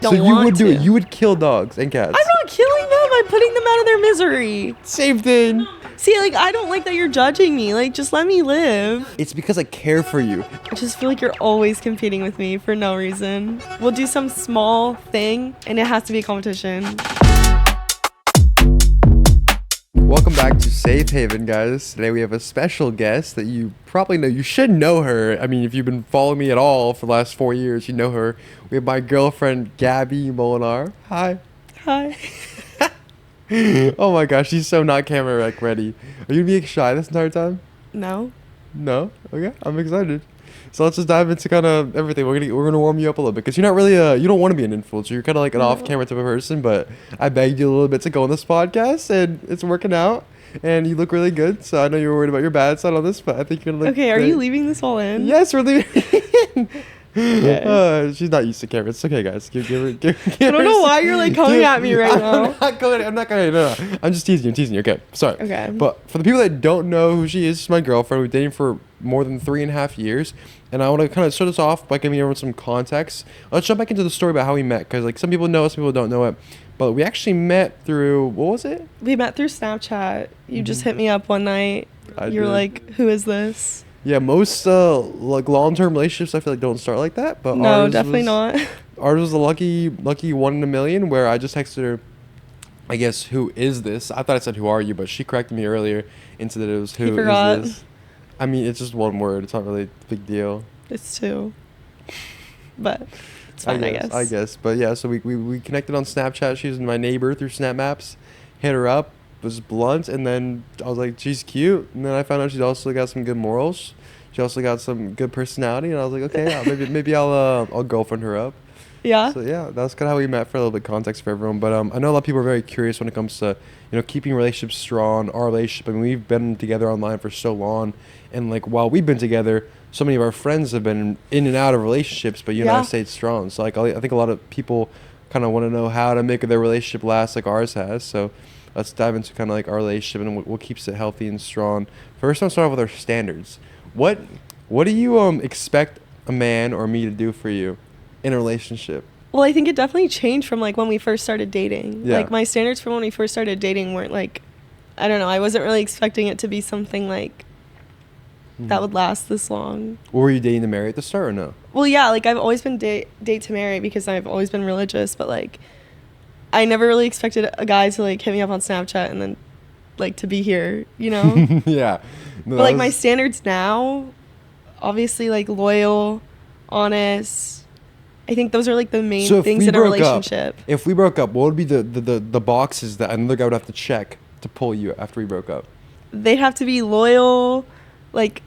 don't So want you would do to. it. You would kill dogs and cats. I'm not killing them. I'm putting them out of their misery. Same thing. See, like, I don't like that you're judging me. Like, just let me live. It's because I care for you. I just feel like you're always competing with me for no reason. We'll do some small thing, and it has to be a competition. Welcome back to Safe Haven, guys. Today we have a special guest that you probably know. You should know her. I mean, if you've been following me at all for the last 4 years, you know her. We have my girlfriend, Gabby Molinar. Hi. Hi. Oh my gosh, she's so not camera ready. Are you being shy this entire time? No. No? Okay, I'm excited. So let's just dive into kind of everything. We're gonna warm you up a little bit because you're not really you don't want to be an influencer. You're kind of like an off-camera type of person. But I begged you a little bit to go on this podcast, and it's working out. And you look really good. So I know you were worried about your bad side on this, but I think you're gonna look. Okay, are great. you leaving this all in? Yes, we're leaving. Okay. She's not used to cameras. It's okay, guys. Give I don't know why you're like coming at me right now. I'm not going. No. I'm just teasing you. Okay, sorry. Okay. But for the people that don't know who she is, she's my girlfriend. We've been dating for more than 3.5 years, and I want to kind of start us off by giving everyone some context. Let's jump back into the story about how we met, because like some people know it, some people don't know it. But we actually met through, what was it? We met through Snapchat. You just hit me up one night. You're did. like, who is this? Yeah, most like long-term relationships I feel like don't start like that, but No, ours definitely was, not. Ours was a lucky 1 in a million, where I just texted her, I guess, who is this? I thought I said, who are you? But she corrected me earlier into that it was, who is this? I mean, it's just one word. It's not really a big deal. It's two. But it's fine, I guess. But yeah, so we connected on Snapchat. She was my neighbor through Snap Maps. Hit her up. Was blunt, and then I was like, she's cute, and then I found out she's also got some good morals. She also got some good personality, and I was like, okay, yeah, maybe I'll girlfriend her up. Yeah. So yeah, that's kind of how we met, for a little bit of context for everyone. But I know a lot of people are very curious when it comes to keeping relationships strong. Our relationship, I mean, we've been together online for so long, and like while we've been together, so many of our friends have been in and out of relationships, but you and I stayed strong. So like I think a lot of people kind of want to know how to make their relationship last like ours has. So let's dive into kind of like our relationship and what keeps it healthy and strong. First, I'll start off with our standards. What do you expect a man or me to do for you in a relationship? Well, I think it definitely changed from like when we first started dating. Yeah. Like my standards from when we first started dating weren't like, I don't know, I wasn't really expecting it to be something like that would last this long. Were you dating to marry at the start or no? Well, yeah, like I've always been date to marry because I've always been religious, but like I never really expected a guy to like hit me up on Snapchat and then like to be here, Yeah. No, but like my standards now, obviously like loyal, honest. I think those are like the main things in a relationship. If we broke up, what would be the boxes that another guy would have to check to pull you after we broke up? They'd have to be loyal, like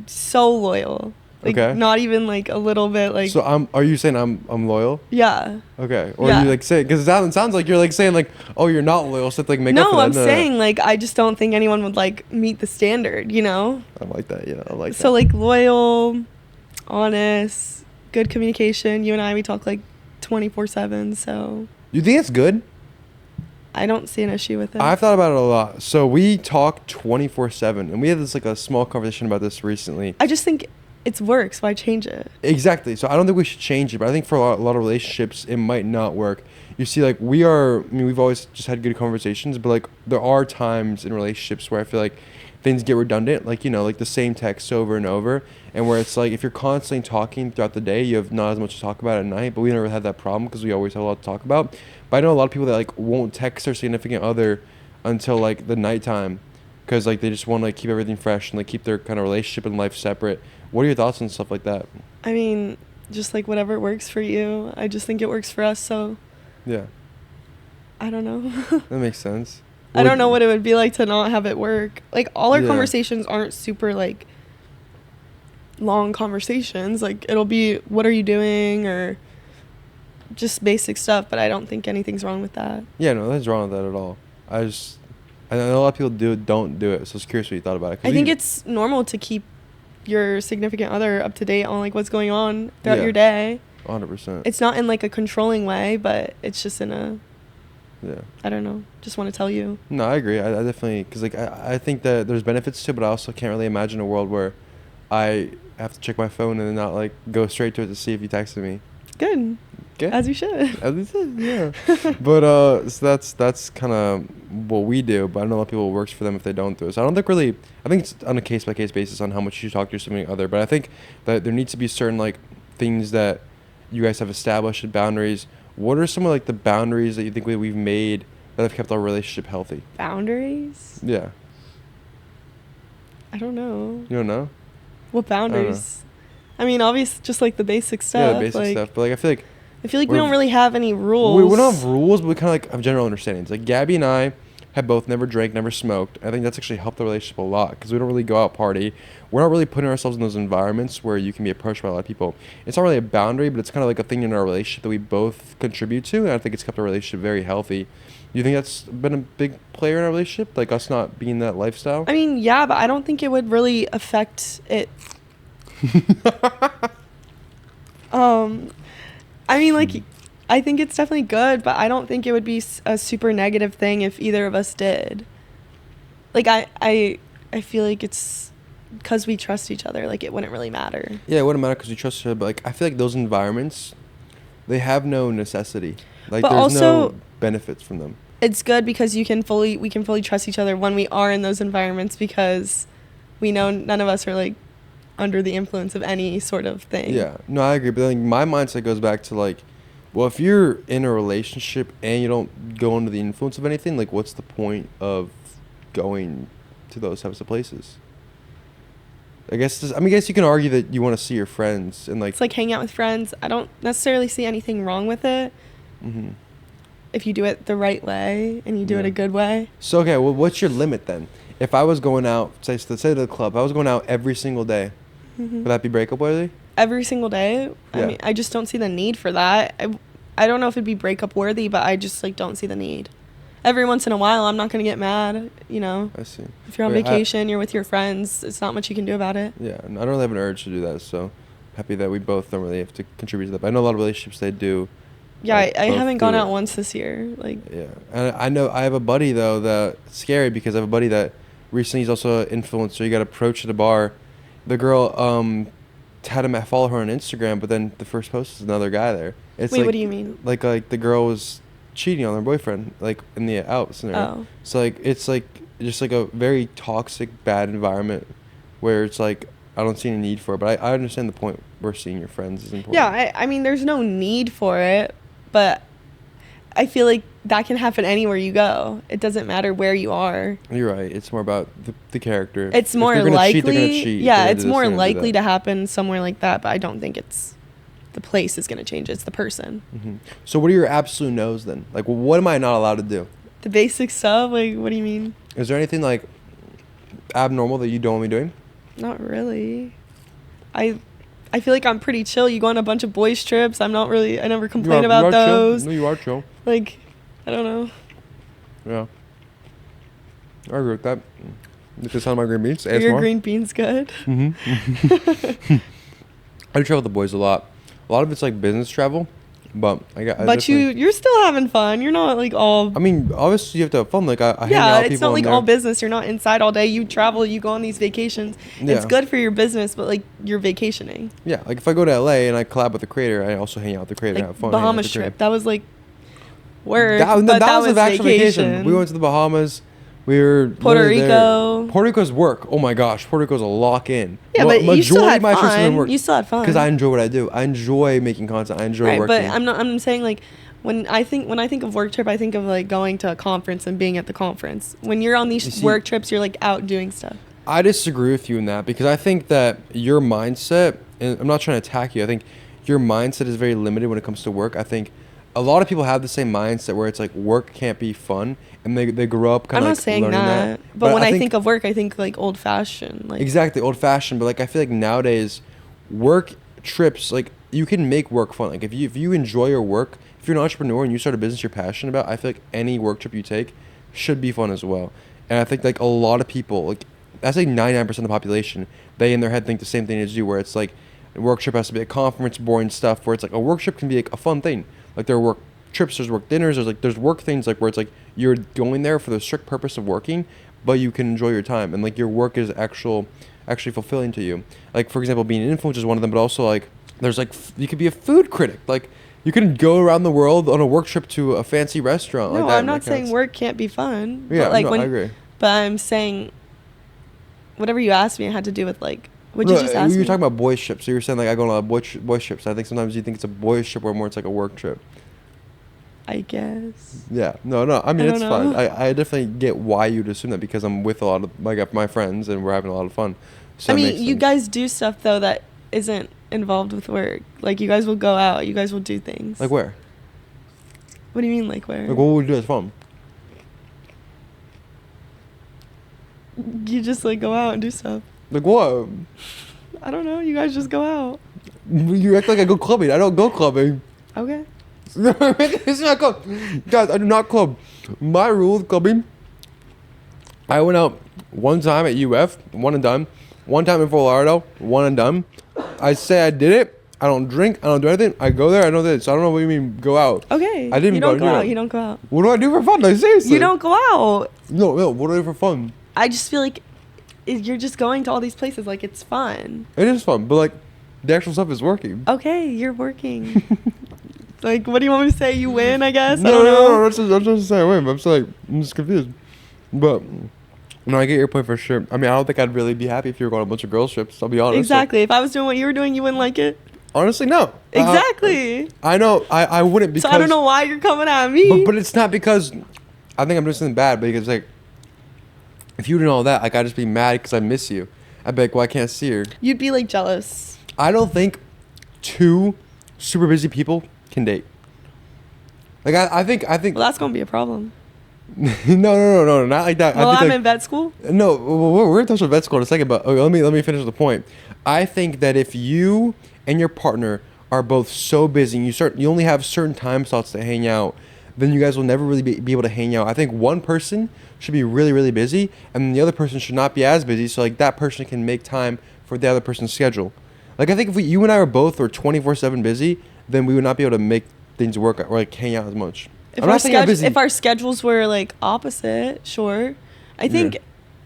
so loyal. Like Okay. not even like a little bit like. So are you saying I'm loyal? Yeah. Okay. Or Yeah. you like say, because it sounds like you're like saying like, oh, you're not loyal, so to like make up for No, that. I'm saying like I just don't think anyone would like meet the standard, I like that. Yeah, I like that. So like loyal, honest, good communication. You and I, we talk like 24/7. So You think it's good? I don't see an issue with it. I've thought about it a lot. So we talk 24/7, and we had this like a small conversation about this recently. I just think it's works. Why change it? Exactly. So I don't think we should change it, but I think for a lot of relationships, it might not work. You see, like we've always just had good conversations, but like there are times in relationships where I feel like things get redundant, like like the same text over and over, and where it's like if you're constantly talking throughout the day, you have not as much to talk about at night. But we never had that problem because we always have a lot to talk about. But I know a lot of people that like won't text their significant other until like the nighttime, because like they just want to like keep everything fresh and like keep their kind of relationship and life separate. What are your thoughts on stuff like that? I mean, just like whatever works for you. I just think it works for us. So Yeah. I don't know. That makes sense. I don't know what it would be like to not have it work. Like all our Yeah. conversations aren't super like long conversations. Like it'll be, what are you doing, or just basic stuff. But I don't think anything's wrong with that. Yeah, no, nothing's wrong with that at all. I know a lot of people don't do it. So I was curious what you thought about it. I think it's normal to keep your significant other up to date on like what's going on throughout Yeah. your day. 100%. It's not in like a controlling way, but it's just in a, Yeah. I don't know, just want to tell you. No, I agree. I definitely, because like I think that there's benefits to it, but I also can't really imagine a world where I have to check my phone and then not like go straight to it to see if you texted me. Good. Okay. As you should. As we said, yeah. But so that's kind of what we do. But I know a lot of people it works for them if they don't do it. So I don't think really. I think it's on a case by case basis on how much you talk to your significant other. But I think that there needs to be certain like things that you guys have established and boundaries. What are some of like the boundaries that you think we've made that have kept our relationship healthy? Boundaries? Yeah. I don't know. You don't know? What boundaries? I mean, obviously, just like the basic stuff. Yeah, the basic like, stuff. But like I feel like we don't really have any rules. we don't have rules, but we kind of like have general understandings. Like Gabby and I have both never drank, never smoked. I think that's actually helped the relationship a lot because we don't really go out party. We're not really putting ourselves in those environments where you can be approached by a lot of people. It's not really a boundary, but it's kind of like a thing in our relationship that we both contribute to, and I think it's kept our relationship very healthy. You think that's been a big player in our relationship, like us not being that lifestyle? I mean, yeah, but I don't think it would really affect it. I mean, like, I think it's definitely good, but I don't think it would be a super negative thing if either of us did. Like, I feel like it's because we trust each other. Like, it wouldn't really matter. Yeah, it wouldn't matter because you trust each other, but like I feel like those environments, they have no necessity. Like, But there's also, no benefits from them. it's good because we can fully trust each other when we are in those environments because we know none of us are like under the influence of any sort of thing. Yeah, no, I agree. But like my mindset goes back to like, well, if you're in a relationship and you don't go under the influence of anything, like, what's the point of going to those types of places? I guess I guess you can argue that you want to see your friends and like. It's like hanging out with friends. I don't necessarily see anything wrong with it. Mm-hmm. If you do it the right way and you do it a good way. So okay, well, what's your limit then? If I was going out, say to the club, I was going out every single day. Would that be breakup worthy? Every single day? Yeah. I mean, I just don't see the need for that. I don't know if it'd be breakup worthy, but I just like don't see the need. Every once in a while, I'm not going to get mad, you know. I see. If you're on vacation, you're with your friends, it's not much you can do about it. Yeah, and I don't really have an urge to do that, so happy that we both don't really have to contribute to that. But I know a lot of relationships, they do. Yeah, like, I haven't gone out it. once this year. Like, Yeah, and I know I have a buddy though that scary because I have a buddy that recently he's also an influencer. He got approached at a bar. The girl had him follow her on Instagram, but then the first post is another guy there. It's wait, like, what do you mean? Like the girl was cheating on her boyfriend, like in the out scenario. Oh. So like it's like just like a very toxic, bad environment where it's like I don't see any need for it. But I understand the point where seeing your friends is important. Yeah, I mean, there's no need for it, but I feel like that can happen anywhere you go. It doesn't matter where you are. You're right. It's more about the character. It's If more they're gonna likely. cheat, they're gonna cheat. Yeah, They're it's just more gonna do likely that. to happen somewhere like that, but I don't think it's the place is going to change. It's the person. Mm-hmm. So what are your absolute no's then? Like, what am I not allowed to do? The basic stuff, like, what do you mean? Is there anything like abnormal that you don't want me doing? Not really. I feel like I'm pretty chill. You go on a bunch of boys trips. I never complain about those. No, you are chill. Like, I don't know. Yeah. I agree with that. Look at the sound of my green beans. Are your ASMR. green beans good? Mm-hmm. I do travel with the boys a lot. A lot of it's like business travel, but But you're still having fun. You're not like all. I mean, obviously you have to have fun. Like I hang out Yeah, with it's people not like in all there. business. You're not inside all day. You travel. You go on these vacations. Yeah. It's good for your business, but like you're vacationing. Yeah, like if I go to LA and I collab with the creator, I also hang out with the creator and Like have fun. hanging out with Bahamas the creator. trip. That was like work. That but that was an actual vacation. We went to the Bahamas. We were Puerto literally there. Rico. Puerto Rico's work. Oh my gosh, Puerto Rico's a lock in. Yeah, but you still had trips have been fun. work. You still had fun. Because I enjoy what I do. I enjoy making content. I enjoy Right, working. but I'm saying like when I think of work trip, I think of like going to a conference and being at the conference. When you're on these work trips, you're like out doing stuff. I disagree with you in that because I think that your mindset, and I'm not trying to attack you, I think your mindset is very limited when it comes to work. I think a lot of people have the same mindset where it's like work can't be fun, and they grow up kind of I'm like not saying learning that, that. but when I think of work, I think like old fashioned. Like exactly old fashioned, but like I feel like nowadays work trips, like you can make work fun. Like if you enjoy your work, if you're an entrepreneur and you start a business you're passionate about, I feel like any work trip you take should be fun as well. And I think like a lot of people, like that's like 99% of the population, they in their head think the same thing as you, where it's like a work trip has to be a conference, boring stuff, where it's like a work trip can be like a fun thing. Like there are work trips, there's work dinners, there's work things like where it's like you're going there for the strict purpose of working, but you can enjoy your time and like your work is actually fulfilling to you. Like for example, being an influencer is one of them, but also like there's like you could be a food critic. Like You can go around the world on a work trip to a fancy restaurant. No, like that, I'm not saying work can't be fun. Yeah, but like no, I agree. But I'm saying, whatever you asked me, it had to do with like. What'd you just ask me? You were talking about boys trips. So you were saying like I go on a lot of boys trips. I think sometimes you think it's a boys trip or more it's like a work trip. I guess. Yeah. No. I mean, I it's don't fine. know. I definitely get why you'd assume that because I'm with a lot of like my friends and we're having a lot of fun. So I that mean, makes you sense. guys do stuff though that isn't involved with work. Like you guys will go out. You guys will do things. Like where? What do you mean, like where? Like what would we do as fun? You just like go out and do stuff. Like what? I don't know. You guys just go out. You act like I go clubbing. I don't go clubbing. Okay. It's not club. Guys, I do not club. My rule with clubbing, I went out one time at UF, one and done. One time in Fort Lauderdale, one and done. I say I did it. I don't drink. I don't do anything. I go there. I know this. So I don't know what you mean go out. Okay. I didn't You go don't go out. out. You don't go out. What do I do for fun? Like seriously. You don't go out. No. What do I do for fun? I just feel like you're just going to all these places. Like it's fun. It is fun, but like the actual stuff is working. Okay, you're working. Like, what do you want me to say? You win, I guess. I No, don't know. no. That's just the same way. But I'm just like I'm just confused. But no, I get your point for sure. I mean, I don't think I'd really be happy if you were going on a bunch of girls trips. I'll be honest. Exactly. If I was doing what you were doing, you wouldn't like it. Honestly, no. Exactly. I know. I wouldn't because. So I don't know why you're coming at me. But it's not because I think I'm doing something bad. But because like, if you did all that, like I'd just be mad because I miss you. I'd be like, well, I can't see her. You'd be like jealous. I don't think two super busy people can date. Like I think. Well, that's gonna be a problem. No, not like that. Well, I think I'm like, in vet school. No, we're gonna touch on vet school in a second, but let me finish the point. I think that if you and your partner are both so busy, and you only have certain time slots to hang out, then you guys will never really be able to hang out. I think one person should be really, really busy, and the other person should not be as busy, so like that person can make time for the other person's schedule. Like I think if you and I were 24/7 busy, then we would not be able to make things work or like hang out as much. If our schedules were like opposite, sure. I think, Yeah.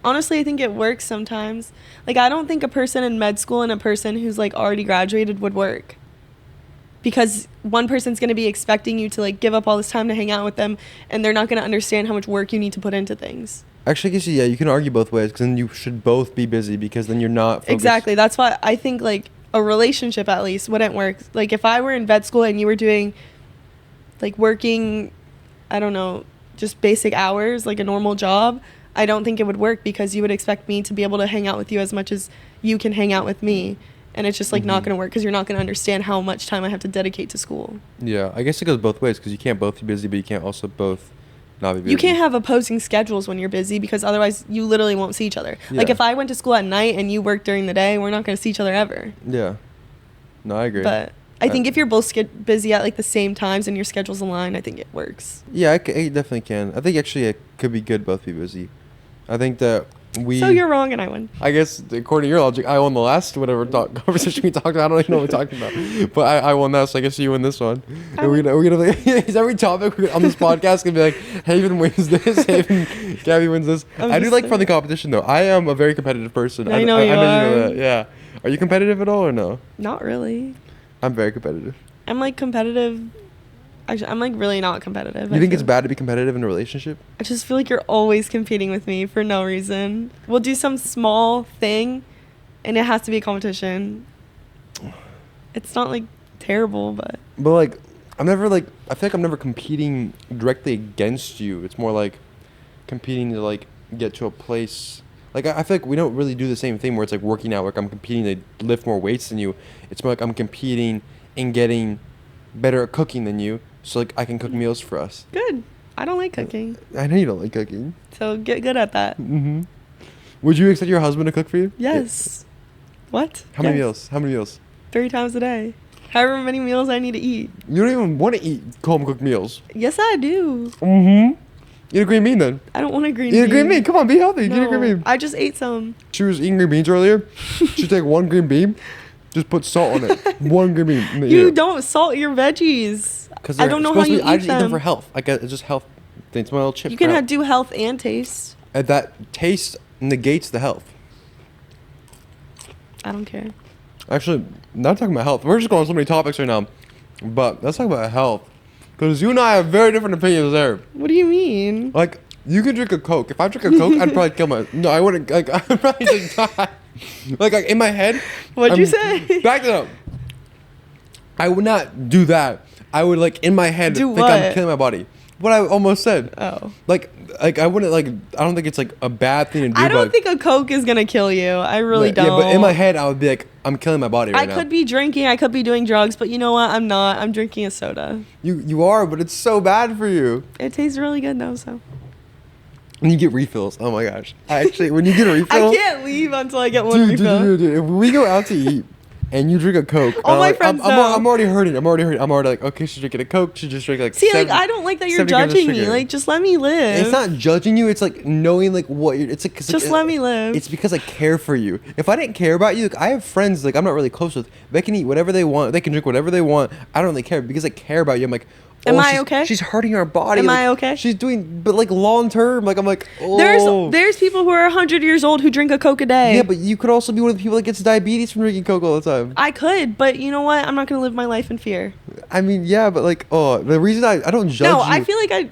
honestly, I think it works sometimes. Like, I don't think a person in med school and a person who's like already graduated would work. Because one person's going to be expecting you to like give up all this time to hang out with them, and they're not going to understand how much work you need to put into things. Actually, I guess yeah, you can argue both ways because then you should both be busy because then you're not focused. Exactly. That's why I think like a relationship at least wouldn't work. Like if I were in vet school and you were doing like working, I don't know, just basic hours, like a normal job, I don't think it would work because you would expect me to be able to hang out with you as much as you can hang out with me. And it's just like not going to work because you're not going to understand how much time I have to dedicate to school. Yeah, I guess it goes both ways because you can't both be busy, but you can't also both not be busy. You can't have opposing schedules when you're busy because otherwise you literally won't see each other. Like Yeah. if I went to school at night and you worked during the day, we're not going to see each other ever. Yeah. No, I agree. But I think if you're both busy at like the same times and your schedules align, I think it works. Yeah, it definitely can. I think actually it could be good both be busy. I think that So you're wrong and I win. I guess according to your logic, I won the last whatever conversation we talked about. I don't even know what we're talking about, but I won that, so I guess you win this one. And we're gonna is every topic on this podcast gonna be like Haven wins this, Haven, Gabby wins this. I do like friendly competition though. I am a very competitive person. I know you know are. that. Yeah. Are you competitive at all or no? Not really. I'm very competitive. I'm like competitive. Actually, I'm like really not competitive. You think it's bad to be competitive in a relationship? I just feel like you're always competing with me for no reason. We'll do some small thing and it has to be a competition. It's not like terrible, but like I'm never like I feel like I'm never competing directly against you. It's more like competing to like get to a place. Like I feel like we don't really do the same thing where it's like working out. Like I'm competing to lift more weights than you. It's more like I'm competing in getting better at cooking than you, so like I can cook meals for us. good. I don't like cooking. I know you don't like cooking. So get good at that. Mm-hmm. Would you expect your husband to cook for you? Yes. What? How many Yes. meals? How many meals? 3 times a day. However many meals I need to eat. You don't even want to eat home cooked meals. Yes, I do. Mm-hmm. Eat a green bean then. I don't want a green Eat bean. a green bean. Come on, be healthy. Eat a No, green bean. I just ate some. She was eating green beans earlier. She'd take one green bean, just put salt on it. One green bean. And then eat You it. don't salt your veggies. 'Cause I they're don't know how supposed to you be- I eat just eat them them. for health. Like it's just health things. My little chip. You can crap. do health and taste. And that taste negates the health. I don't care. Actually, not talking about health. We're just going on so many topics right now. But let's talk about health, because you and I have very different opinions there. What do you mean? Like, you could drink a Coke. If I drink a Coke, I'd probably kill my. No, I wouldn't. Like, I'd probably just die. Like in my head. What'd you say? Back it up. I would not do that. I would, like, in my head Do think what? I'm killing my body. What I almost said. Oh. Like I wouldn't, like, I don't think it's, like, a bad thing to do. I don't but, think a Coke is gonna kill you. I really don't. Yeah, but in my head, I would be like, I'm killing my body right now. I could be drinking, I could be doing drugs, but you know what? I'm not. I'm drinking a soda. You are, but it's so bad for you. It tastes really good though, so. And you get refills. Oh my gosh. Actually, when you get a refill. I can't leave until I get one Dude, refill. dude, if we go out to eat and you drink a Coke. All my like, friends I'm, know. I'm already hurting. I'm already like, okay, she's drinking a Coke. She's just drinking like. See, like, I don't like that you're 70 grams of judging me. sugar. Like, just let me live. It's not judging you. It's like knowing like what you're. It's like Just let me live. It's because I care for you. If I didn't care about you, like, I have friends like I'm not really close with. They can eat whatever they want. They can drink whatever they want. I don't really care because I care about you. I'm like. Am I she's, okay? She's hurting our body. Am like, I okay? She's doing, but like long term, like I'm like, oh. There's people who are 100 years old who drink a Coke a day. Yeah, but you could also be one of the people that gets diabetes from drinking Coke all the time. I could, but you know what? I'm not gonna live my life in fear. I mean, yeah, but like, oh, the reason I don't judge No, you. I feel like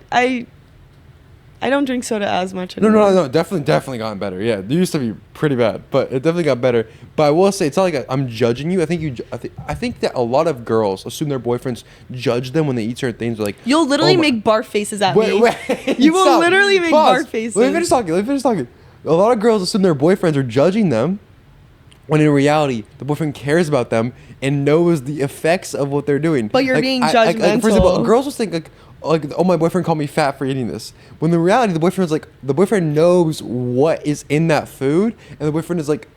I don't drink soda as much No, anymore. no, definitely gotten better. Yeah, it used to be pretty bad, but it definitely got better. But I will say, it's not like I'm judging you. I think that a lot of girls assume their boyfriends judge them when they eat certain things. Like, You'll literally oh my- make barf faces at Wait, me. wait. You will stop. literally make Pause. barf faces. Let me finish talking. A lot of girls assume their boyfriends are judging them, when in reality, the boyfriend cares about them and knows the effects of what they're doing. But you're being for example, judgmental. girls will think like, oh, my boyfriend called me fat for eating this. When the reality, the boyfriend knows what is in that food, and the boyfriend is like,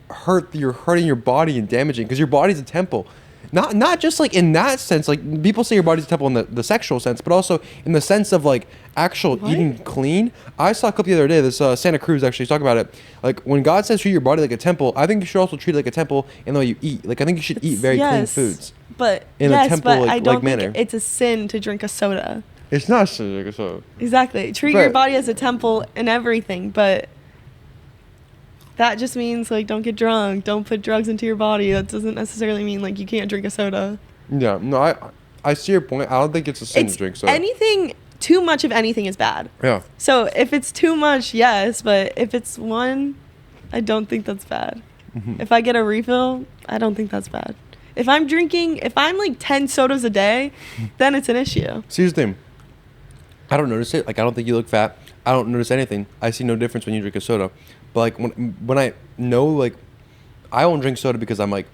you're hurting your body and damaging, because your body's a temple. Not just like in that sense, like people say your body's a temple in the sexual sense, but also in the sense of like actual What? eating clean. I saw a clip the other day, this Santa Cruz actually talk about it. Like when God says treat your body like a temple, I think you should also treat it like a temple in the way you eat. Like I think you should eat very clean Yes, foods. But in a yes, temple, but like- I don't like think manner. it's a sin to drink a soda. It's not so. Exactly. Treat But- your body as a temple and everything, but that just means like don't get drunk, don't put drugs into your body. That doesn't necessarily mean like you can't drink a soda. Yeah, no, I see your point. I don't think it's a sin It's to drink so. anything too much of anything is bad. Yeah. So if it's too much, yes, but if it's one, I don't think that's bad. Mhm. If I get a refill, I don't think that's bad. If I'm like 10 sodas a day, then it's an issue. See, here's the thing. I don't notice it. Like, I don't think you look fat. I don't notice anything. I see no difference when you drink a soda. But like when I know, like, I won't drink soda because I'm like,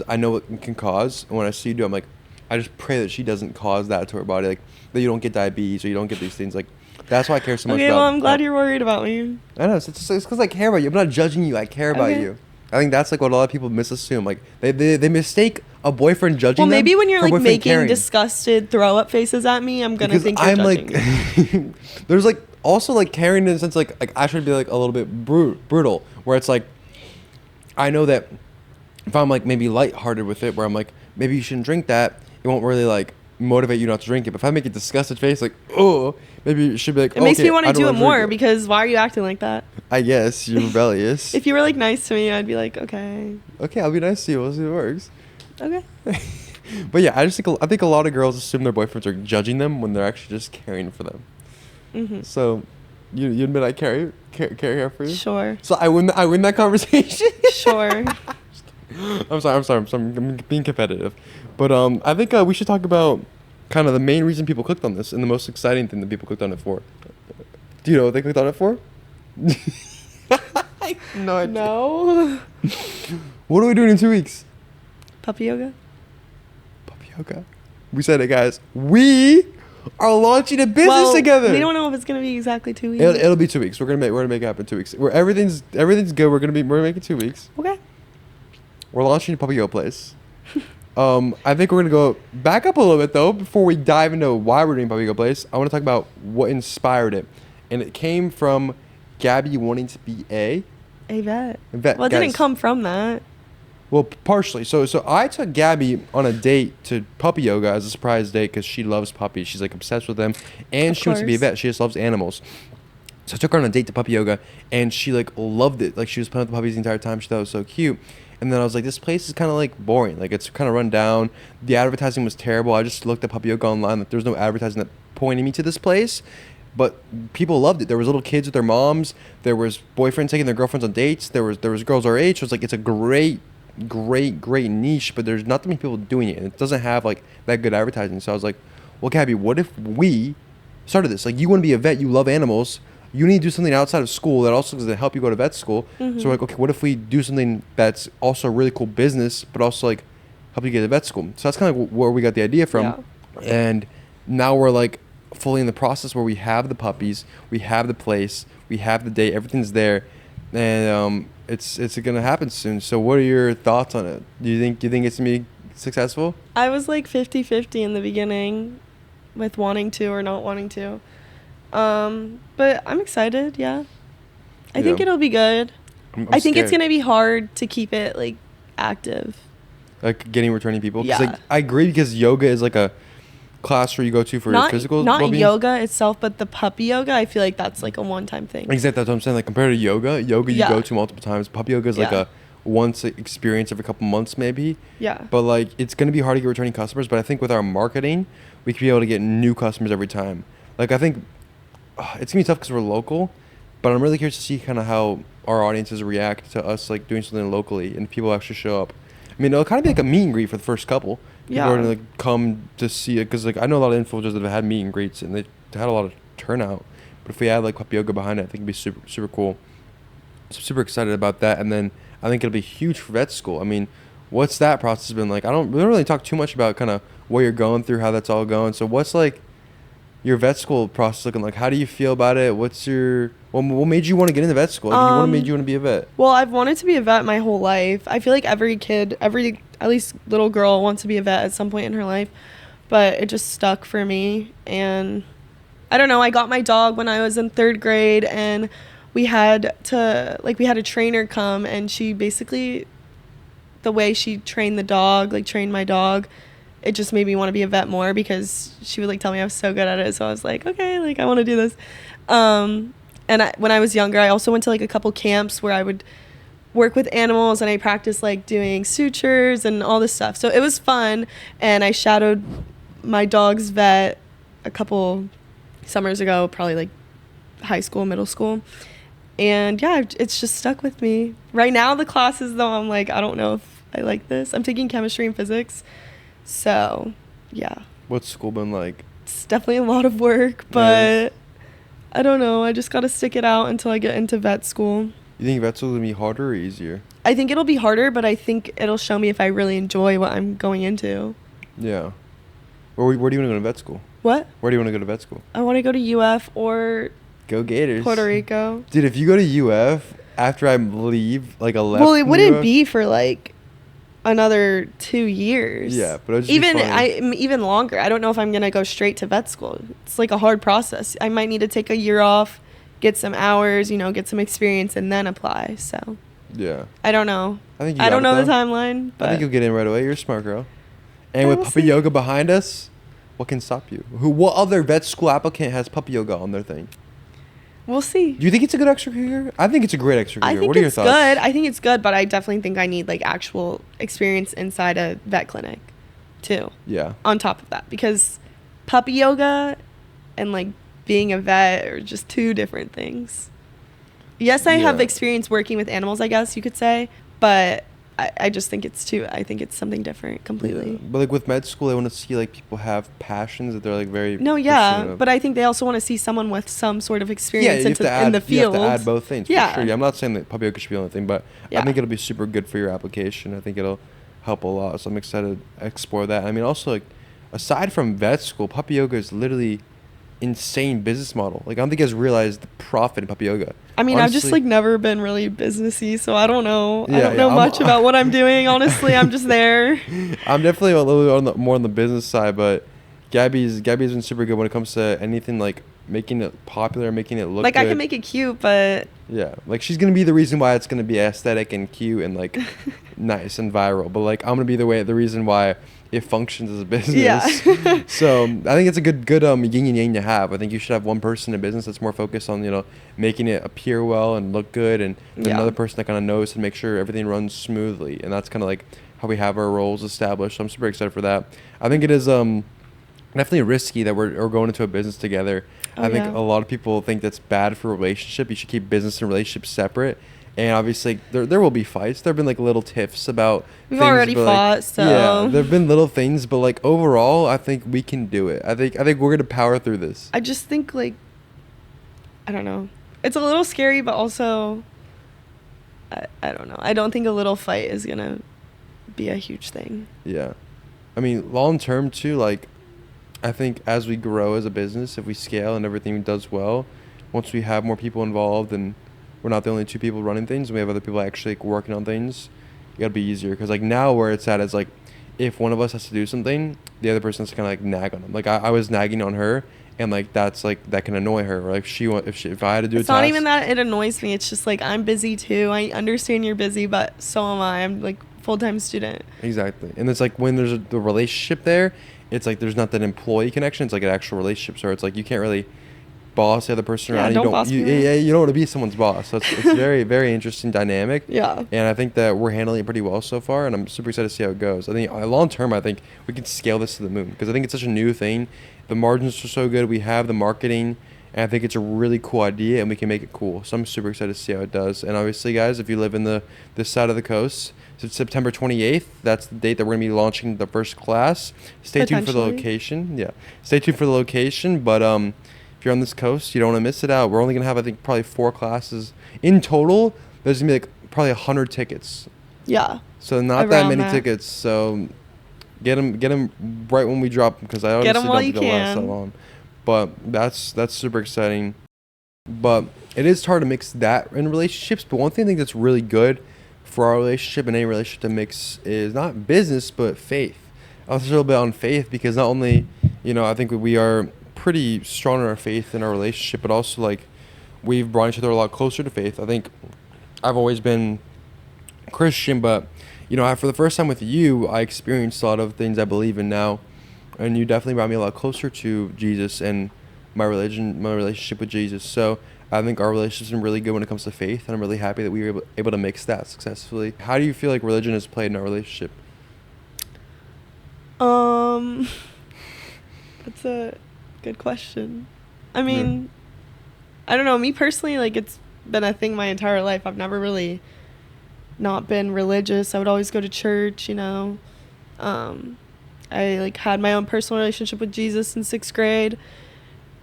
I know what it can cause. And when I see you do, I'm like, I just pray that she doesn't cause that to her body. Like, that you don't get diabetes or you don't get these things. Like, that's why I care so much Okay, about. well, I'm glad you're worried about me. I know. It's because I care about you. I'm not judging you. I care about Okay. you. I think that's like what a lot of people misassume. Like, they mistake a boyfriend judging Well, them maybe when you're for a like boyfriend making caring. disgusted throw up faces at me, I'm gonna Because think you're I'm judging me. like, there's like also like caring in the sense like I should be like a little bit brutal, where it's like, I know that if I'm like maybe lighthearted with it, where I'm like maybe you shouldn't drink that, it won't really like motivate you not to drink it. But if I make a disgusted face like, oh, maybe you should be like, It makes okay, me want I to don't do it wanna more drink because why are you acting like that? I guess you're rebellious. If you were like nice to me, I'd be like, okay, Okay, I'll be nice to you. We'll see if it works. okay. But yeah, I think a lot of girls assume their boyfriends are judging them when they're actually just caring for them. Hmm. So, you admit I care for you? Sure, So I win that conversation. sure. I'm sorry. I'm being competitive, but I think we should talk about kind of the main reason people clicked on this and the most exciting thing that people clicked on it for. Do you know what they clicked on it for? No idea. No. What are we doing in 2 weeks? Puppy yoga. Puppy yoga. We said it, guys. We are launching a business together. We don't know if it's gonna be exactly 2 weeks. It'll be 2 weeks. We're gonna make it happen in 2 weeks. Everything's good. We're gonna make it 2 weeks. Okay. We're launching a puppy yoga place. I think we're gonna go back up a little bit though before we dive into why we're doing puppy yoga place. I want to talk about what inspired it, and it came from Gabby wanting to be a vet. vet. Well, it Guys, didn't come from that. Well, partially. So I took Gabby on a date to puppy yoga as a surprise date because she loves puppies. She's like obsessed with them, and Of she wants to be a course. vet. She just loves animals. So I took her on a date to puppy yoga, and she like loved it. Like she was playing with the puppies the entire time. She thought it was so cute. And then I was like, this place is kind of like boring. Like it's kind of run down. The advertising was terrible. I just looked at puppy yoga online. Like there was no advertising that pointed me to this place, but people loved it. There was little kids with their moms. There was boyfriends taking their girlfriends on dates. There was girls our age. So it's like it's a great niche, but there's not that many people doing it, and it doesn't have like that good advertising. So I was like, well, Gabby, what if we started this? Like, you want to be a vet, you love animals, you need to do something outside of school that also is going to help you go to vet school. Mm-hmm. So we're like, okay, what if we do something that's also a really cool business, but also like help you get to vet school? So that's kind of where we got the idea from. Yeah. And now we're like fully in the process where we have the puppies, we have the place, we have the date, everything's there, and it's gonna happen soon. So what are your thoughts on it? Do you think it's gonna be successful? I was like 50-50 in the beginning with wanting to or not wanting to. But I'm excited, yeah. I think it'll be good. I think it's going to be hard to keep it like active. Like getting returning people? 'Cause, Yeah. like, I agree, because yoga is like a class where you go to for your physical Not well-being. yoga itself, but the puppy yoga, I feel like that's like a one-time thing. Exactly, that's what I'm saying. Like compared to yoga you Yeah. go to multiple times. Puppy yoga is like Yeah. a once experience every couple months maybe. Yeah. But like it's gonna be hard to get returning customers. But I think with our marketing, we could be able to get new customers every time. Like I think it's gonna be tough because we're local, but I'm really curious to see kind of how our audiences react to us like doing something locally and if people actually show up. I mean, it'll kind of be like a meet and greet for the first couple. People Yeah. are gonna like come to see it because like I know a lot of influencers that have had meet and greets and they had a lot of turnout. But if we had like puppy yoga behind it, I think it'd be super cool. So I'm super excited about that, and then I think it'll be huge for vet school. I mean, what's that process been like? We don't really talk too much about kind of what you're going through, how that's all going. So what's like your vet school process looking like? How do you feel about it? What's your what made you want to get into vet school? Like, what made you want to be a vet? Well, I've wanted to be a vet my whole life. I feel like every kid, at least little girl wants to be a vet at some point in her life, but it just stuck for me. And I don't know, I got my dog when I was in 3rd grade, and we had a trainer come, and she basically, the way she trained my dog, it just made me want to be a vet more because she would like tell me I was so good at it. So I was like, okay, like I want to do this. And when I was younger, I also went to like a couple camps where I would work with animals, and I practiced like doing sutures and all this stuff. So it was fun, and I shadowed my dog's vet a couple summers ago, probably like high school, middle school. And yeah, it's just stuck with me. Right now, the classes though, I'm like, I don't know if I like this. I'm taking chemistry and physics. So yeah. What's school been like? It's definitely a lot of work, but I don't know. I just got to stick it out until I get into vet school. You think vet school is going to be harder or easier? I think it'll be harder, but I think it'll show me if I really enjoy what I'm going into. Yeah. Where do you want to go to vet school? What? Where do you want to go to vet school? I want to go to UF or Go Gators. Puerto Rico. Dude, if you go to UF after I leave, like Well, it wouldn't be for like another 2 years. Yeah, but it'd just be fun. Even longer. I don't know if I'm gonna go straight to vet school. It's like a hard process. I might need to take a year off, get some hours, get some experience, and then apply. So yeah, I don't know. I don't know the timeline, but I think you'll get in right away. You're a smart girl. And with we'll puppy see. yoga behind us, what can stop you? What other vet school applicant has puppy yoga on their thing? We'll see. Do you think it's a good extracurricular? I think it's a great extracurricular. I think What are your it's thoughts? good. I think it's good, but I definitely think I need like actual experience inside a vet clinic too. Yeah. On top of that, because puppy yoga and like being a vet are just two different things. Yes, I have Yeah. experience working with animals, I guess you could say, but I just think I think it's something different completely. Yeah. But like with med school, they want to see like people have passions that they're like very. No, pursuing yeah, of. but I think they also want to see someone with some sort of experience you have to in the field. You have to add both things. Yeah. For sure. Yeah, I'm not saying that puppy yoga should be the only thing, but Yeah. I think it'll be super good for your application. I think it'll help a lot. So I'm excited to explore that. I mean, also like aside from vet school, puppy yoga is literally insane business model. Like I don't think you guys realize the profit in puppy yoga. I mean, I've just Honestly- like never been really businessessy, so I don't know. I Yeah, don't know yeah, much about what I'm doing. Honestly, I'm just there. I'm definitely a little bit more on the business side, but Gabby's been super good when it comes to anything like making it popular, making it look Like good. I can make it cute, but Yeah, like she's gonna be the reason why it's gonna be aesthetic and cute and like nice and viral. But like I'm gonna be the reason why it functions as a business. Yeah. So I think it's a good yin and yang to have. I think you should have one person in business that's more focused on, making it appear well and look good, and then Yeah. another person that kind of knows to make sure everything runs smoothly. And that's kind of like how we have our roles established. So I'm super excited for that. I think it is definitely risky that we're going into a business together. Oh, I think yeah. a lot of people think that's bad for a relationship. You should keep business and relationship separate. And obviously, there will be fights. There have been like little tiffs about We've things, already but, fought, like, so. yeah, there have been little things, but like overall, I think we can do it. I think we're gonna power through this. I just think, like, I don't know. It's a little scary, but also, I don't know. I don't think a little fight is going to be a huge thing. Yeah, I mean, long term too. Like, I think as we grow as a business, if we scale and everything does well, once we have more people involved and we're not the only two people running things, we have other people actually like, working on things, it gotta be easier. Because like now where it's at is like, if one of us has to do something, the other person's kind of like nag on them. Like I was nagging on her, and like that's like that can annoy her. Or like if I had to do It's a not task, even that it annoys me. It's just like, I'm busy too. I understand you're busy, but so am I. I'm like full-time student. Exactly. And it's like when there's the relationship there, it's like there's not that employee connection. It's like an actual relationship. So it's like you can't really boss the other person Yeah, around. don't boss me around. Yeah, you don't want to be someone's boss. So it's very, very interesting dynamic. Yeah. And I think that we're handling it pretty well so far, and I'm super excited to see how it goes. I think long term, I think we can scale this to the moon because I think it's such a new thing. The margins are so good. We have the marketing, and I think it's a really cool idea, and we can make it cool. So I'm super excited to see how it does. And obviously, guys, if you live in this side of the coast, so it's September 28th. That's the date that we're gonna be launching the first class. Stay tuned for the Potentially. location. Yeah, stay tuned for the location. But if you're on this coast, you don't want to miss it out. We're only gonna have, I think, probably 4 classes in total. There's gonna be like probably 100 tickets. Yeah. So not that Around many that. tickets. So get them right when we drop them, because I honestly Get 'em don't while think you they'll last that can. long. But that's super exciting. But it is hard to mix that in relationships. But one thing I think that's really good for our relationship and any relationship to mix is not business but faith. I'll touch a little bit on faith because not only, I think we are pretty strong in our faith in our relationship, but also like we've brought each other a lot closer to faith. I think I've always been Christian, but for the first time with you, I experienced a lot of things I believe in now, and you definitely brought me a lot closer to Jesus and my relationship with Jesus. So I think our relationship's been really good when it comes to faith, and I'm really happy that we were able to mix that successfully. How do you feel like religion has played in our relationship? That's a good question. I mean, I don't know. Me personally, like, it's been a thing my entire life. I've never really not been religious. I would always go to church, I like had my own personal relationship with Jesus in 6th grade.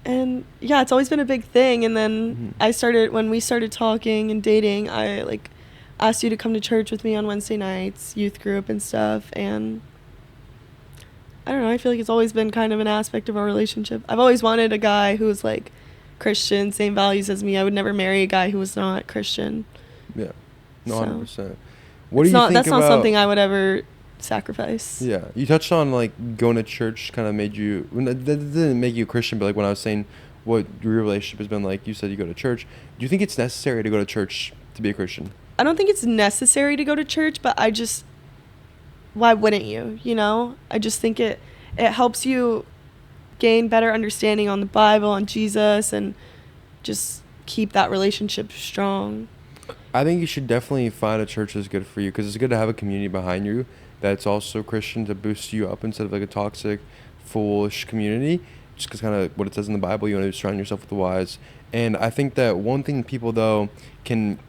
And yeah, it's always been a big thing. And then when we started talking and dating, I like asked you to come to church with me on Wednesday nights, youth group and stuff. And I don't know, I feel like it's always been kind of an aspect of our relationship. I've always wanted a guy who was like Christian, same values as me. I would never marry a guy who was not Christian. Yeah, no, So, 100%. What do you think that's about? not something I would ever sacrifice. Yeah, you touched on like going to church kind of made you. That didn't make you a Christian, but like when I was saying what your relationship has been like, you said you go to church. Do you think it's necessary to go to church to be a Christian? I don't think it's necessary to go to church, but why wouldn't you? I just think it helps you gain better understanding on the Bible, on Jesus, and just keep that relationship strong. I think you should definitely find a church that's good for you, because it's good to have a community behind you that's also Christian to boost you up instead of like a toxic, foolish community. Just because kind of what it says in the Bible, you want to surround yourself with the wise. And I think that one thing people though can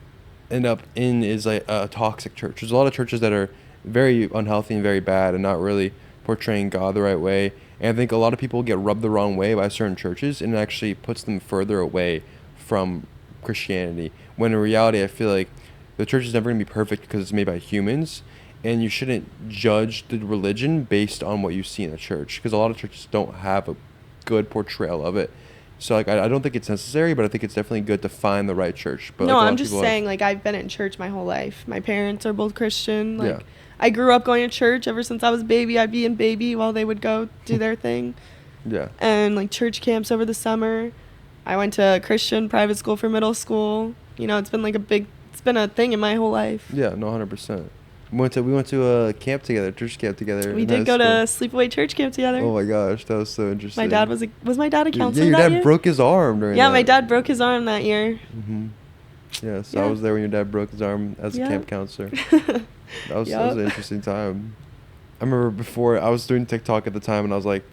end up in is like a toxic church. There's a lot of churches that are very unhealthy and very bad and not really portraying God the right way. And I think a lot of people get rubbed the wrong way by certain churches, and it actually puts them further away from Christianity. When in reality, I feel like the church is never going to be perfect because it's made by humans, and you shouldn't judge the religion based on what you see in the church, because a lot of churches don't have a good portrayal of it. So like I don't think it's necessary, but I think it's definitely good to find the right church. But No, like, a lot I'm of just people saying, like, I've been in church my whole life. My parents are both Christian. Like, Yeah. I grew up going to church ever since I was a baby. I'd be in baby while they would go do their thing. Yeah. And, like, church camps over the summer. I went to a Christian private school for middle school. It's been, like, it's been a thing in my whole life. Yeah, no, 100%. We went to a camp together, church camp together. We in did high go to school. sleepaway church camp together. Oh my gosh, that was so interesting. My dad was my dad a counselor Yeah, your that dad year? broke his arm during Yeah, that. my dad broke his arm that year. Mhm. Yeah, so I Yeah. was there when your dad broke his arm as a Yeah. camp counselor. That was an interesting time. I remember before I was doing TikTok at the time, and I was like,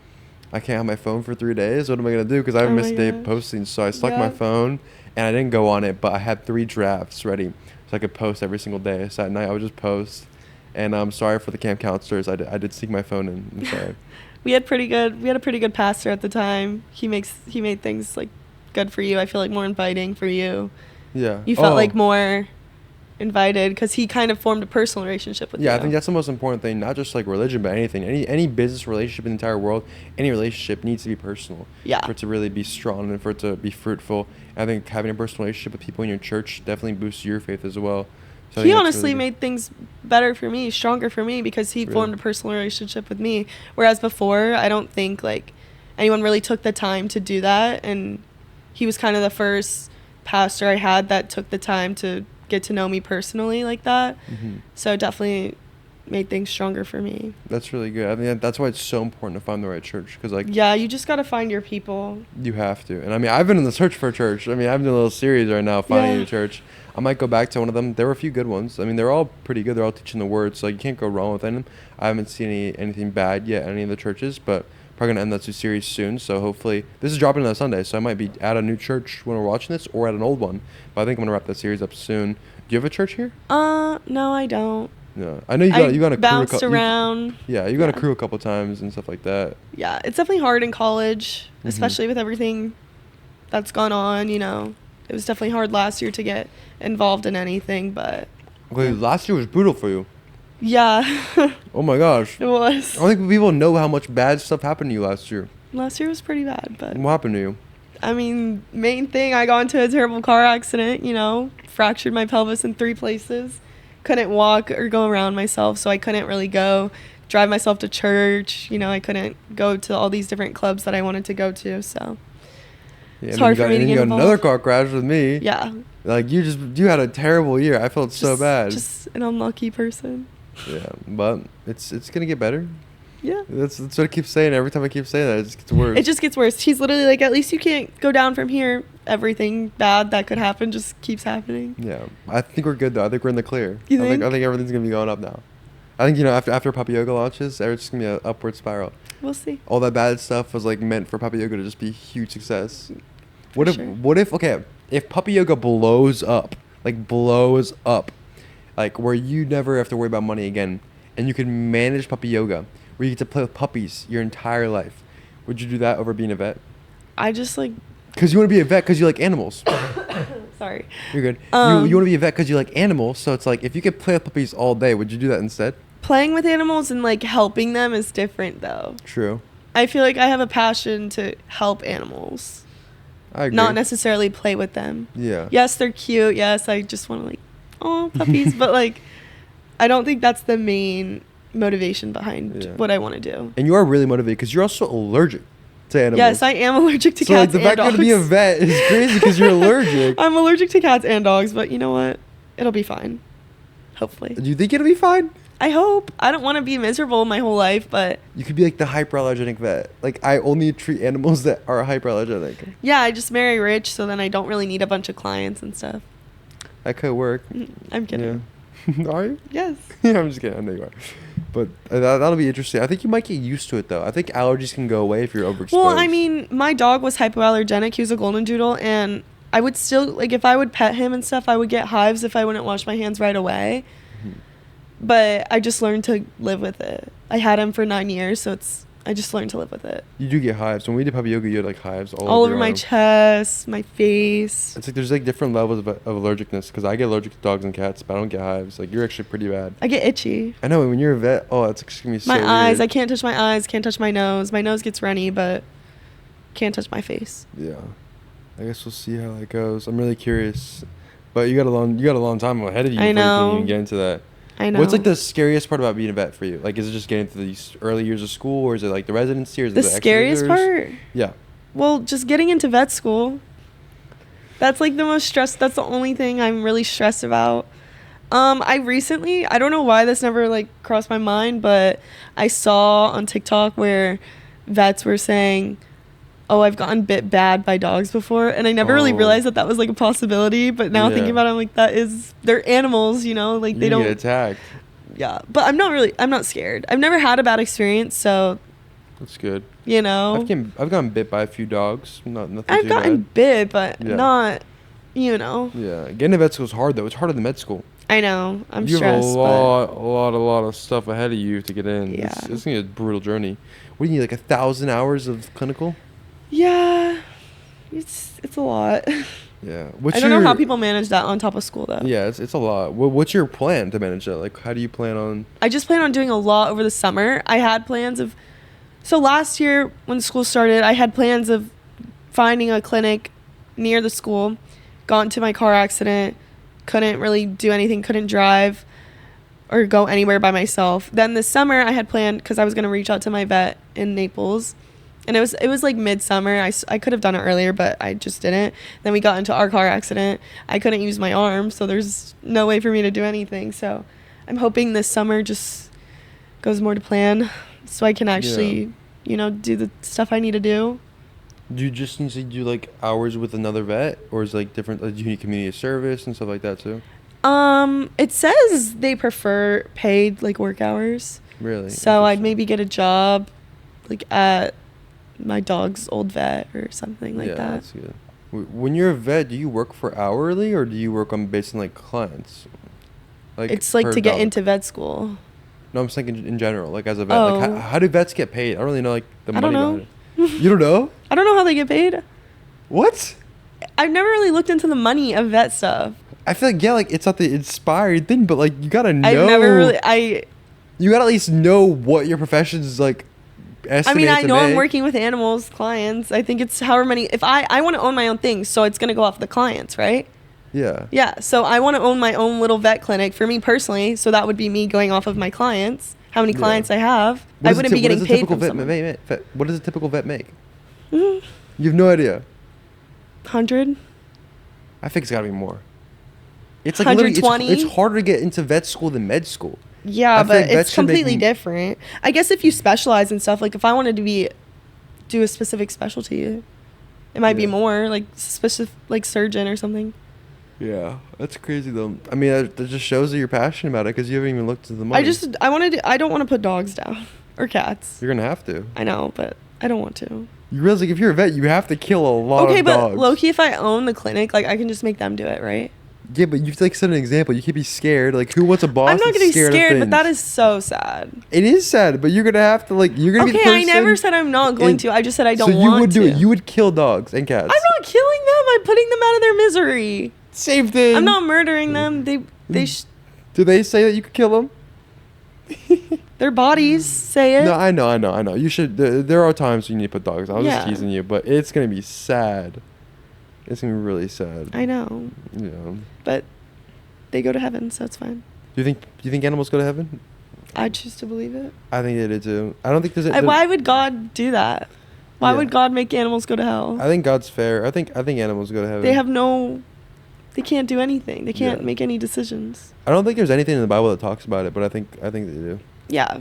I can't have my phone for 3 days. What am I gonna do? Because I Oh missed my a day gosh. posting, so I stuck my Yeah. phone, and I didn't go on it, but I had 3 drafts ready, so I could post every single day. So at night I would just post, and I'm sorry for the camp counselors. I did sneak my phone in. I'm sorry. We had a pretty good pastor at the time. He made things like good for you. I feel like more inviting for you. Yeah. You felt Oh. like more invited because he kind of formed a personal relationship with you. Yeah, I think that's the most important thing. Not just like religion, but anything. Any business relationship in the entire world, any relationship needs to be personal. Yeah. For it to really be strong and for it to be fruitful. I think having a personal relationship with people in your church definitely boosts your faith as well. So I He think that's honestly really good. made things better for me, stronger for me, because he Really? formed a personal relationship with me. Whereas before, I don't think like anyone really took the time to do that, and he was kind of the first pastor I had that took the time to get to know me personally like that. Mhm. So it definitely made things stronger for me. That's really good. I think that's why it's so important to find the right church, because like Yeah, you just gotta find your people. you have to. And I mean, I've been in the search for a church. I mean, I'm doing a little series right now, finding Yeah. a church. I might go back to one of them. There were a few good ones. I mean, they're all pretty good. They're all teaching the word, so you can't go wrong with any of them. I haven't seen anything bad yet at any of the churches, but probably gonna end that series soon. So hopefully, this is dropping on a Sunday, so I might be at a new church when we're watching this, or at an old one. But I think I'm gonna wrap that series up soon. Do you have a church here? No, I don't. No, I know you got a crew. Bounced around. You got a Yeah. crew a couple times and stuff like that. Yeah, it's definitely hard in college, Mhm. especially with everything that's gone on, you know. It was definitely hard last year to get involved in anything, but Wait, last year was brutal for you. yeah, Oh my gosh. it was. I don't think people know how much bad stuff happened to you last year. Last year was pretty bad, but What happened to you? I mean, main thing, I got into a terrible car accident, you know, fractured my pelvis in 3 places. Couldn't walk or go around myself, so I couldn't really go drive myself to church. You know, I couldn't go to all these different clubs that I wanted to go to, so Yeah, It's and hard then for me to and then get you got involved. another car crash with me. yeah. Like you had a terrible year. I felt so Just- bad. Just an unlucky person. Yeah, but it's gonna get better. Yeah. That's what I keep saying. Every time I keep saying that, it just gets worse. It just gets worse. He's literally like, at least you can't go down from here. Everything bad that could happen just keeps happening. Yeah, I think we're good though. I think we're in the clear. You I think? think everything's gonna be going up now. I think after Puppy Yoga launches, it's just gonna be an upward spiral. We'll see. All that bad stuff was like meant for Puppy Yoga to just be a huge success. What For if sure. if Puppy Yoga blows up, like where you never have to worry about money again, and you can manage Puppy Yoga, where you get to play with puppies your entire life, would you do that over being a vet? I just like, Because you want to be a vet because you like animals. sorry. You're good. You Um, want to be a vet because you like animals, so it's like if you could play with puppies all day, would you do that instead? Playing with animals and like helping them is different though. True. I feel like I have a passion to help animals, I agree. not necessarily play with them. Yeah. Yes, they're cute. Yes, I just want to like, oh, puppies. But like, I don't think that's the main motivation behind Yeah. what I want to do. And you are really motivated because you're also allergic to animals. Yes, I am allergic to so like cats the and fact dogs. that to be a vet is crazy because you're allergic. I'm allergic to cats and dogs, but you know what? It'll be fine. Hopefully. Do you think it'll be fine? I hope. I don't want to be miserable my whole life, but You could be like the hyperallergenic vet. Like I only treat animals that are hyperallergenic. yeah, I just marry rich, so then I don't really need a bunch of clients and stuff. That could work. I'm kidding. Yeah. Are you? Yes. Yeah, I'm just kidding. I know you are. But that'll be interesting. I think you might get used to it though. I think allergies can go away if you're overexposed. Well, I mean, my dog was hypoallergenic. He was a golden doodle, and I would still, like, if I would pet him and stuff, I would get hives if I wouldn't wash my hands right away. Mhm. But I just learned to live with it. I had him for 9 years, so I just learned to live with it. You do get hives. When we did puppy yoga, you had like hives All over your my arm. chest, my face. It's like there's like different levels of allergicness because I get allergic to dogs and cats, but I don't get hives. Like you're actually pretty bad. I get itchy. I know when you're a vet. Oh, that's actually gonna be so My eyes, weird. I can't touch my eyes, can't touch my nose. My nose gets runny, but can't touch my face. Yeah, I guess we'll see how that goes. I'm really curious, but you got a long time ahead of you. I before you know. can even get into that. I know. What's like the scariest part about being a vet for you? Like, is it just getting through these early years of school, or is it like the residency, or is The it the scariest extra part? years? Yeah. Well, just getting into vet school. That's like the most stress. That's the only thing I'm really stressed about. I don't know why this never like crossed my mind, but I saw on TikTok where vets were saying, "Oh, I've gotten bit bad by dogs before," and I never really Oh. realized that was like a possibility. But now thinking Yeah. about it, I'm like, they're animals, you know, like You they can don't. get attacked. Yeah, but I'm not scared. I've never had a bad experience, so That's good. you know, I've gotten bit by a few dogs. Nothing I've too gotten bad. bit, but Yeah. not, you know. Yeah, getting to vet school is hard though. It's harder than med school. I know. I'm You have a stressed, lot of stuff ahead of you to get in. Yeah. It's gonna be a brutal journey. What do you need, like 1,000 hours of clinical? but yeah, it's a lot. Yeah. I don't know how people manage that on top of school though. Yeah, it's a lot. What's your plan to manage that? Like, how do you plan on? I just plan on doing a lot over the summer. I had plans of, so last year when school started, I had plans of finding a clinic near the school. Got into my car accident, couldn't really do anything, couldn't drive or go anywhere by myself. Then this summer I had planned, because I was going to reach out to my vet in Naples, and it was like midsummer. I could have done it earlier, but I just didn't. Then we got into our car accident. I couldn't use my arm, so there's no way for me to do anything. So I'm hoping this summer just goes more to plan, so I can actually, you know, do the stuff I need to do. Do you just need to do like hours with another vet, or is like different? Like, do you need community service and stuff like that too? It says they prefer paid like work hours. Really? So I'd Interesting. maybe get a job like at my dog's old vet or something like Yeah, that. that's good. When you're a vet, do you work for hourly or do you work on based on like clients? Like It's like per to get dog? into vet school. No, I'm just thinking in general, like as a vet. Like, Oh. how do vets get paid? I don't really know like the I money don't know. behind it. You don't know? I don't know how they get paid. What? I've never really looked into the money of vet stuff. I feel like, yeah, like it's not the inspired thing, but like you gotta know. I've never really You gotta at least know what your profession is like. I mean, I estimated to know I'm make. working with animals, clients. I think it's however many. If I want to own my own thing, so it's gonna go off the clients, right? Yeah. Yeah. So I want to own my own little vet clinic for me personally. So that would be me going off of my clients. How many Yeah. clients I have. What I does a wouldn't be what getting does a paid typical from vet someone. What does a typical vet make? Mhm. You have no idea. 100. I think it's gotta be more. It's like literally, 120? it's harder to get into vet school than med school. Yeah, I feel but like vets it's should make completely different. I guess if you specialize in stuff, like if I wanted to do a specific specialty, it might be Yeah. more like specific, like surgeon or something. Yeah, that's crazy though. I mean, that just shows that you're passionate about it because you haven't even looked at the money. I don't want to put dogs down or cats. You're gonna have to. I know, but I don't want to. You realize like if you're a vet, you have to kill a lot Okay, of but dogs. low-key, if I own the clinic, like I can just make them do it, right? Yeah, but you have to like set an example. You can't be scared. Like who wants a boss? I'm not that's gonna be scared, scared, of but that things? is so sad. It is sad, but you're gonna have to like you're gonna be the Okay, person. I never said I'm not going and- to. I just said I don't so want to. you would do it. You would kill dogs and cats. I'm not killing them. I'm putting them out of their misery. Same thing. I'm not murdering them. Do they say that you could kill them? Their bodies say it. No, I know. You should. There are times you need to put dogs. I was Yeah. just teasing you, but it's gonna be sad. It's gonna be really sad. I know, Yeah. but they go to heaven, so it's fine. Do you think animals go to heaven? I choose to believe it. I think they do too. I don't think there's. Why would God do that? Why Yeah. would God make animals go to hell? I think God's fair. I think animals go to heaven. They can't do anything. They can't Yeah. make any decisions. I don't think there's anything in the Bible that talks about it, but I think they do. Yeah,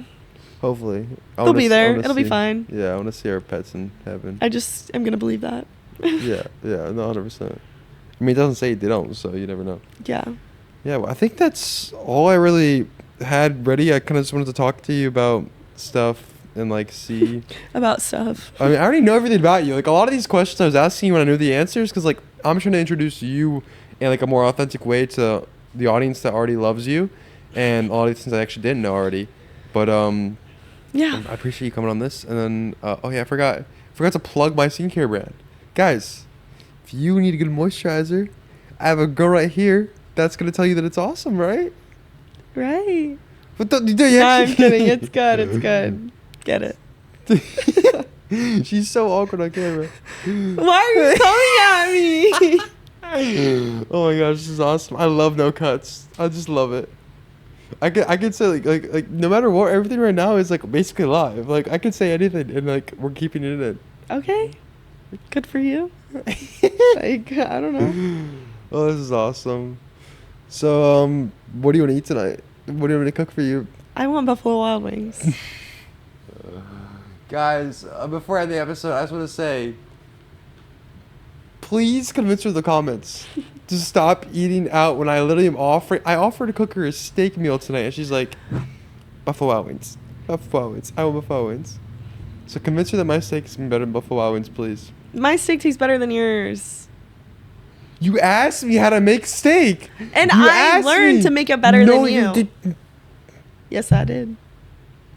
Hopefully, I they'll wanna be s- I there. wanna It'll be see- fine. Yeah, I want to see our pets in heaven. I just am gonna believe that. yeah, no, 100%. I mean, it doesn't say they don't, so you never know. Yeah. Yeah, well, I think that's all I really had ready. I kind of just wanted to talk to you about stuff and like see. About stuff. I mean, I already know everything about you. Like a lot of these questions I was asking you when I knew the answers, because like I'm trying to introduce you in like a more authentic way to the audience that already loves you, and a lot of these things I actually didn't know already. But Yeah. I appreciate you coming on this. And then oh yeah, I forgot to plug my skincare brand, guys. If you need a good moisturizer, I have a girl right here that's gonna tell you that it's awesome, right? Right. But you No, I'm kidding. It's good. It's good. Get it. She's so awkward on camera. Why are you coming at me? Oh my gosh, this is awesome. I love no cuts. I just love it. I could say like no matter what, everything right now is like basically live. Like I could say anything and like we're keeping it in. Okay. Good for you. Like, I don't know. Oh, this is awesome. So, what do you want to eat tonight? What do you want me to cook for you? I want Buffalo Wild Wings. Guys, before I end the episode, I just want to say, please convince her in the comments to stop eating out when I literally am offering. I offered to cook her a steak meal tonight, and she's like, Buffalo Wild Wings. Buffalo Wild Wings. I want Buffalo Wings. So convince her that my steak is better than Buffalo Wild Wings, please. My steak tastes better than yours. You asked me how to make steak. And You I asked learned me. to make it better No, than you. did. Yes, I did.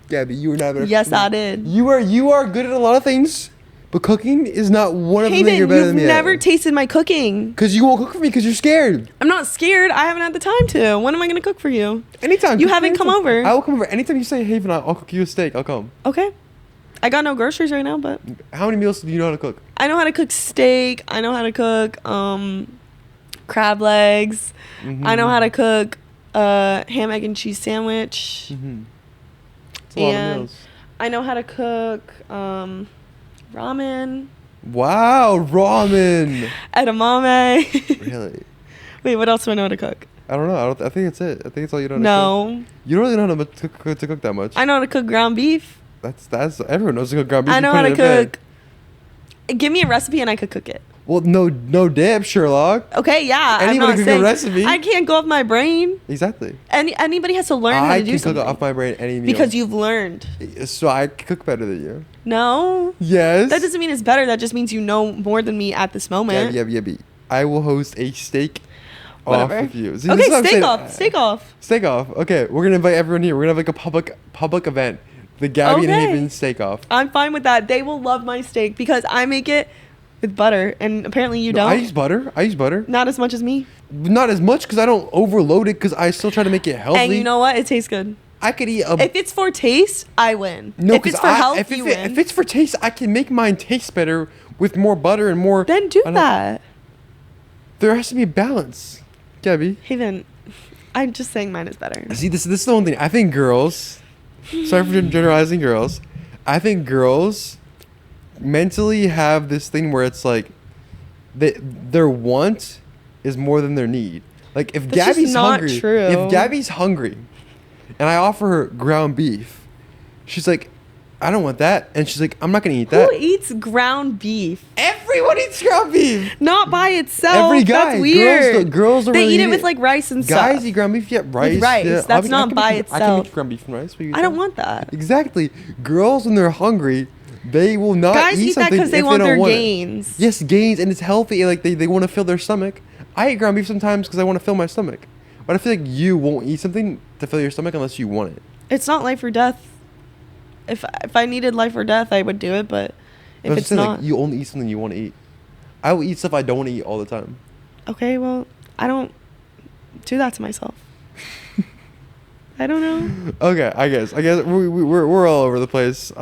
Gabby, you were not better. Yes, I did. You are good at a lot of things, but cooking is not one of them that Haven, you're better you've than me never at. tasted my cooking. Because you won't cook for me because you're scared. I'm not scared. I haven't had the time to. When am I going to cook for you? Anytime. You cook haven't come anytime. over. I will come over. Anytime you say, Haven, I'll cook you a steak, I'll come. Okay. I got no groceries right now, but How many meals do you know how to cook? I know how to cook steak. I know how to cook crab legs. Mm-hmm. I know how to cook ham, egg, and cheese sandwich. Mm-hmm. It's a lot of And meals. I know how to cook ramen, Wow, ramen. edamame. Really? Wait, what else do I know how to cook? I don't know. I think that's it. I think it's all you know how to No. cook. You don't really know how to cook that much. I know how to cook ground beef. That's everyone knows to cook ground beef. I You know put how it to in a pan. cook. Give me a recipe and I could cook it. Well, no dip, Sherlock. Okay, yeah. I'm Anybody not could cook a saying, recipe. I can't go off my brain. Exactly. Anybody has to learn how I to do can something. cook off my brain any meal. Because you've learned. So I cook better than you. No. Yes. That doesn't mean it's better. That just means you know more than me at this moment. Yeah. I will host a steak Whatever. off with you. See, Okay, this is what I'm steak saying. off. Steak off. Steak off. Okay, we're gonna invite everyone here. We're gonna have like a public event. The Gabby and Okay. Haven steak off. I'm fine with that. They will love my steak because I make it with butter, and apparently you No, don't. I use butter. Not as much as me. Not as much because I don't overload it because I still try to make it healthy. And you know what? It tastes good. I could eat a. If it's for taste, I win. No, if it's 'cause for health, if you it- win. If it's for taste, I can make mine taste better with more butter and more. Then do I don't- that. There has to be a balance, Gabby. Haven, I'm just saying mine is better. See, this is the one thing. I think girls. Sorry for generalizing girls. I think girls mentally have this thing where it's like their want is more than their need. Like if That's just Gabby's not hungry, true. if Gabby's hungry, and I offer her ground beef, she's like, I don't want that, and she's like, I'm not gonna eat that. Who eats ground beef? Everyone eats ground beef. Not by itself. Every guy. That's weird. Girls don't They really eat it with like rice and Guys stuff. eat ground beef. Yeah, rice. rice. Yeah. That's I not can by make- I can itself. make ground beef and rice. What you I don't think? want that. Exactly. Girls, when they're hungry, they will not Guys eat eat that something because they if want don't their want it. gains. Yes, gains, and it's healthy. Like they want to fill their stomach. I eat ground beef sometimes because I want to fill my stomach. But I feel like you won't eat something to fill your stomach unless you want it. It's not life or death. If I needed life or death, I would do it. But I if was it's saying, not, like, you only eat something you want to eat. I will eat stuff I don't want to eat all the time. okay. Well, I don't do that to myself. I don't know. Okay, I guess we're all over the place.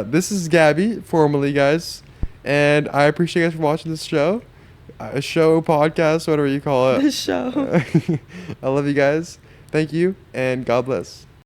This is Gabby, formerly, guys, and I appreciate you guys for watching this show, podcast, whatever you call it. This show. I love you guys. Thank you, and God bless.